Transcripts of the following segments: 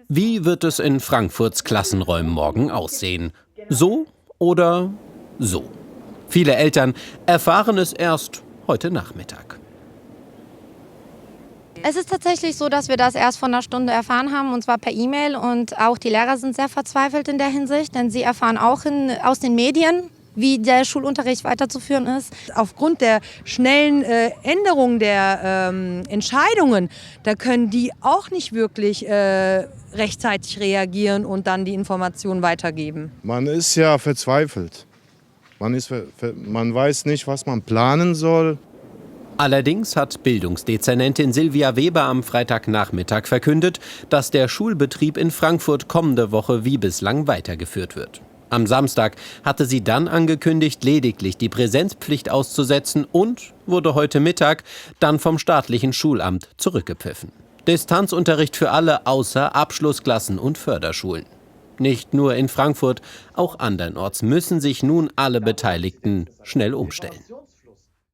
Wie wird es in Frankfurts Klassenräumen morgen aussehen? So oder so? Viele Eltern erfahren es erst heute Nachmittag. Es ist tatsächlich so, dass wir das erst vor einer Stunde erfahren haben, und zwar per E-Mail. Und auch die Lehrer sind sehr verzweifelt in der Hinsicht, denn sie erfahren auch aus den Medien, wie der Schulunterricht weiterzuführen ist. Aufgrund der schnellen Änderung der Entscheidungen, da können die auch nicht wirklich rechtzeitig reagieren und dann die Informationen weitergeben. Man ist ja verzweifelt. Man weiß nicht, was man planen soll. Allerdings hat Bildungsdezernentin Silvia Weber am Freitagnachmittag verkündet, dass der Schulbetrieb in Frankfurt kommende Woche wie bislang weitergeführt wird. Am Samstag hatte sie dann angekündigt, lediglich die Präsenzpflicht auszusetzen und wurde heute Mittag dann vom staatlichen Schulamt zurückgepfiffen. Distanzunterricht für alle außer Abschlussklassen und Förderschulen. Nicht nur in Frankfurt, auch andernorts müssen sich nun alle Beteiligten schnell umstellen.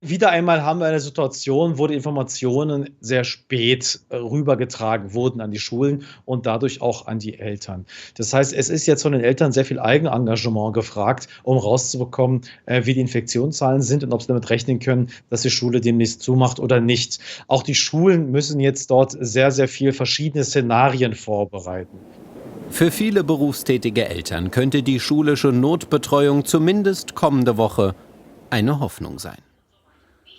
Wieder einmal haben wir eine Situation, wo die Informationen sehr spät rübergetragen wurden an die Schulen und dadurch auch an die Eltern. Das heißt, es ist jetzt von den Eltern sehr viel Eigenengagement gefragt, um rauszubekommen, wie die Infektionszahlen sind und ob sie damit rechnen können, dass die Schule demnächst zumacht oder nicht. Auch die Schulen müssen jetzt dort sehr, sehr viel verschiedene Szenarien vorbereiten. Für viele berufstätige Eltern könnte die schulische Notbetreuung zumindest kommende Woche eine Hoffnung sein.